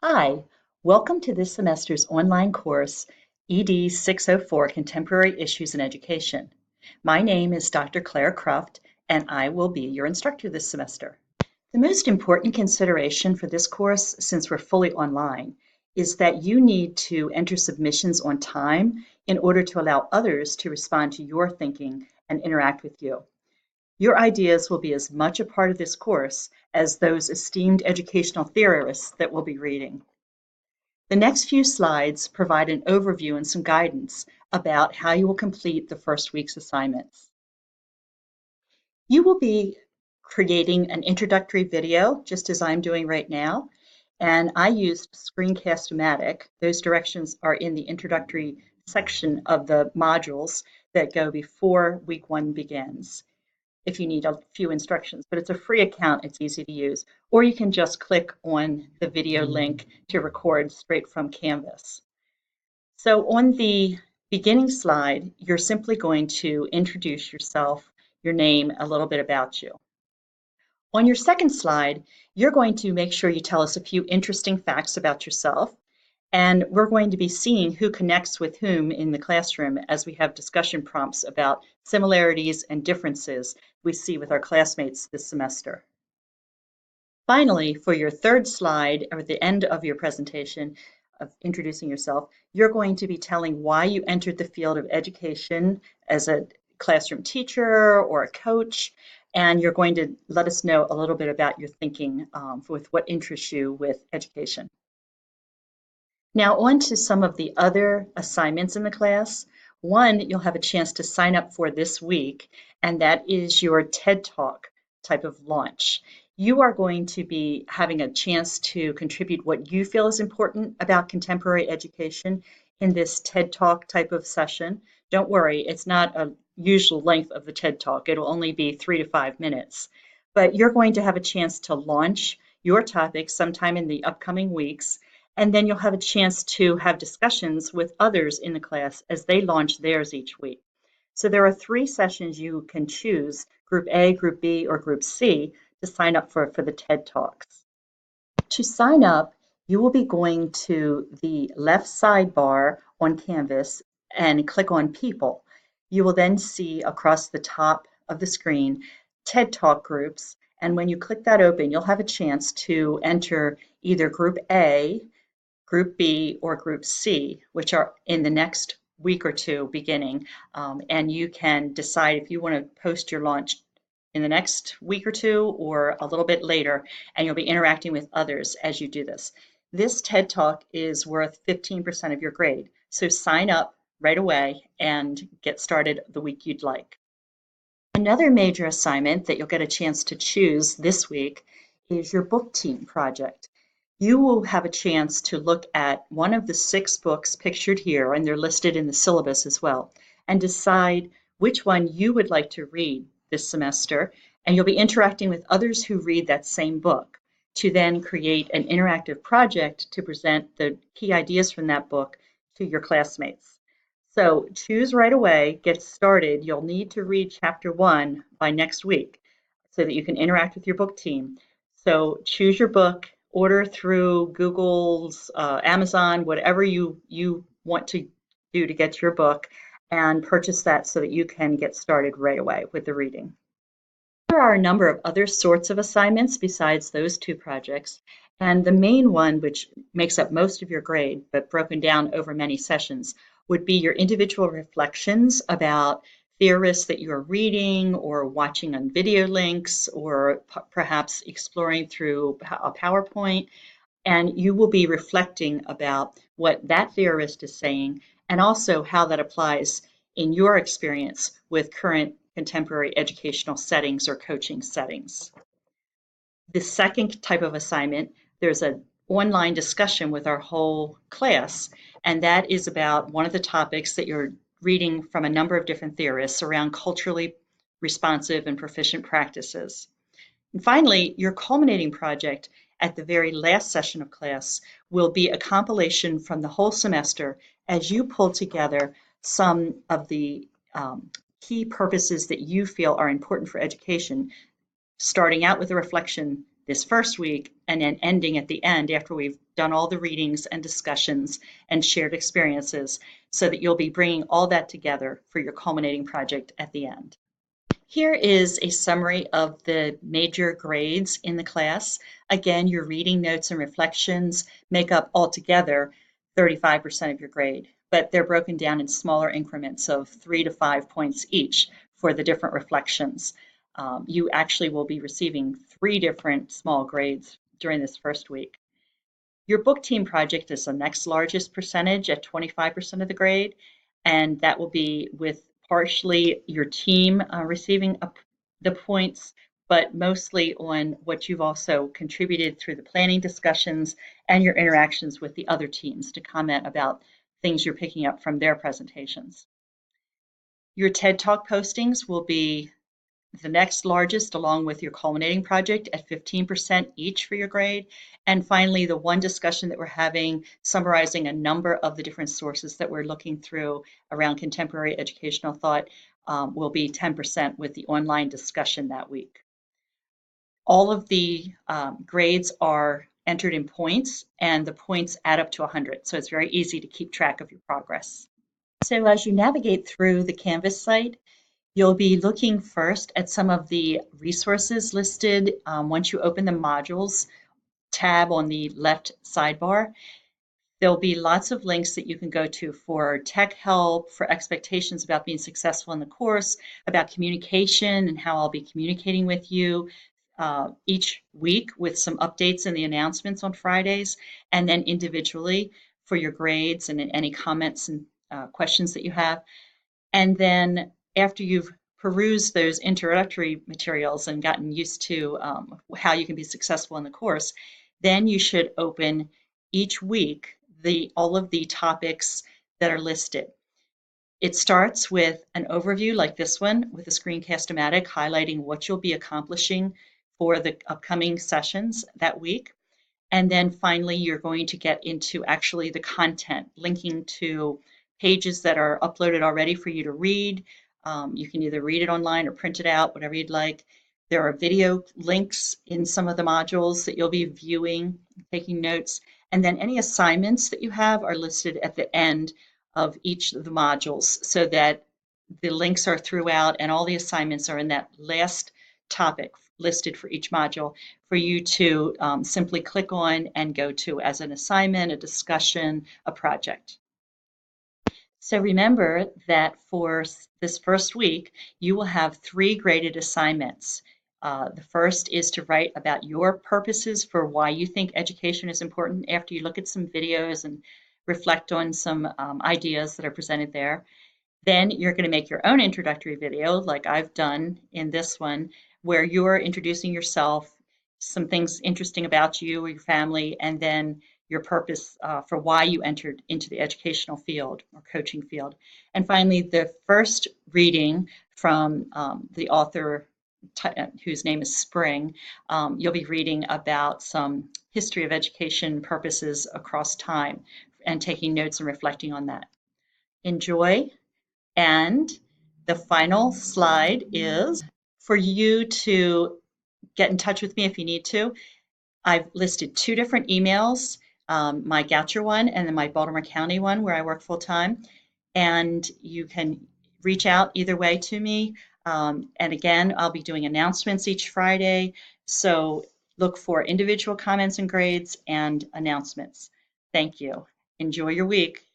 Hi, welcome to this semester's online course, ED 604 Contemporary Issues in Education. My name is Dr. Claire Cruft, and I will be your instructor this semester. The most important consideration for this course, since we're fully online, is that you need to enter submissions on time in order to allow others to respond to your thinking and interact with you. Your ideas will be as much a part of this course as those esteemed educational theorists that we'll be reading. The next few slides provide an overview and some guidance about how you will complete the first week's assignments. You will be creating an introductory video, just as I'm doing right now, and I used Screencast-O-Matic. Those directions are in the introductory section of the modules that go before week one begins, if you need a few instructions, but it's a free account, it's easy to use. Or you can just click on the video link to record straight from Canvas. So on the beginning slide, you're simply going to introduce yourself, your name, a little bit about you. On your second slide, you're going to make sure you tell us a few interesting facts about yourself, and we're going to be seeing who connects with whom in the classroom as we have discussion prompts about similarities and differences we see with our classmates this semester. Finally, for your third slide, or at the end of your presentation of introducing yourself, you're going to be telling why you entered the field of education as a classroom teacher or a coach, and you're going to let us know a little bit about your thinking with what interests you with education. Now on to some of the other assignments in the class. One, you'll have a chance to sign up for this week, and that is your TED Talk type of launch. You are going to be having a chance to contribute what you feel is important about contemporary education in this TED Talk type of session. Don't worry, it's not a usual length of the TED Talk. It'll only be 3 to 5 minutes. But you're going to have a chance to launch your topic sometime in the upcoming weeks, and then you'll have a chance to have discussions with others in the class as they launch theirs each week. So there are 3 sessions you can choose, Group A, Group B, or Group C, to sign up for the TED Talks. To sign up, you will be going to the left sidebar on Canvas and click on People. You will then see across the top of the screen TED Talk groups, and when you click that open, you'll have a chance to enter either Group A, Group B, or Group C, which are in the next week or two beginning, and you can decide if you want to post your launch in the next week or two or a little bit later, and you'll be interacting with others as you do this. This TED Talk is worth 15% of your grade, so sign up right away and get started the week you'd like. Another major assignment that you'll get a chance to choose this week is your book team project. You will have a chance to look at one of the 6 books pictured here, and they're listed in the syllabus as well, and decide which one you would like to read this semester, and you'll be interacting with others who read that same book to then create an interactive project to present the key ideas from that book to your classmates. So choose right away, get started. You'll need to read chapter 1 by next week so that you can interact with your book team. So choose your book, order through Google's, Amazon, whatever you want to do to get your book, and purchase that so that you can get started right away with the reading. There are a number of other sorts of assignments besides those 2 projects, and the main one, which makes up most of your grade, but broken down over many sessions, would be your individual reflections about theorists that you're reading or watching on video links or perhaps exploring through a PowerPoint, and you will be reflecting about what that theorist is saying and also how that applies in your experience with current contemporary educational settings or coaching settings. The second type of assignment, there's an online discussion with our whole class, and that is about one of the topics that you're reading from a number of different theorists around culturally responsive and proficient practices. And finally, your culminating project at the very last session of class will be a compilation from the whole semester as you pull together some of the key purposes that you feel are important for education, starting out with a reflection this first week, and then ending at the end after we've done all the readings and discussions and shared experiences, so that you'll be bringing all that together for your culminating project at the end. Here is a summary of the major grades in the class. Again, your reading notes and reflections make up altogether 35% of your grade, but they're broken down in smaller increments of 3 to 5 points each for the different reflections. You actually will be receiving 3 different small grades during this first week. Your book team project is the next largest percentage at 25% of the grade, and that will be with partially your team receiving the points, but mostly on what you've also contributed through the planning discussions and your interactions with the other teams to comment about things you're picking up from their presentations. Your TED Talk postings will be the next largest, along with your culminating project at 15% each for your grade. And finally, the one discussion that we're having, summarizing a number of the different sources that we're looking through around contemporary educational thought, will be 10% with the online discussion that week. All of the grades are entered in points, and the points add up to 100. So it's very easy to keep track of your progress. So as you navigate through the Canvas site, you'll be looking first at some of the resources listed once you open the modules tab on the left sidebar. There'll be lots of links that you can go to for tech help, for expectations about being successful in the course, about communication and how I'll be communicating with you each week with some updates and the announcements on Fridays, and then individually for your grades and any comments and questions that you have. And then after you've perused those introductory materials and gotten used to how you can be successful in the course, then you should open each week all of the topics that are listed. It starts with an overview like this one with a screencast-o-matic highlighting what you'll be accomplishing for the upcoming sessions that week. And then finally, you're going to get into actually the content, linking to pages that are uploaded already for you to read. You can either read it online or print it out, whatever you'd like. There are video links in some of the modules that you'll be viewing, taking notes. And then any assignments that you have are listed at the end of each of the modules so that the links are throughout and all the assignments are in that last topic listed for each module for you to simply click on and go to as an assignment, a discussion, a project. So remember that for this first week, you will have 3 graded assignments. The first is to write about your purposes for why you think education is important after you look at some videos and reflect on some ideas that are presented there. Then you're going to make your own introductory video, like I've done in this one, where you're introducing yourself, some things interesting about you or your family, and then your purpose for why you entered into the educational field or coaching field. And finally, the first reading from the author whose name is Spring, you'll be reading about some history of education purposes across time and taking notes and reflecting on that. Enjoy. And the final slide is for you to get in touch with me if you need to. I've listed 2 different emails, my Goucher one and then my Baltimore County one where I work full time. And you can reach out either way to me. And again, I'll be doing announcements each Friday. So look for individual comments and grades and announcements. Thank you. Enjoy your week.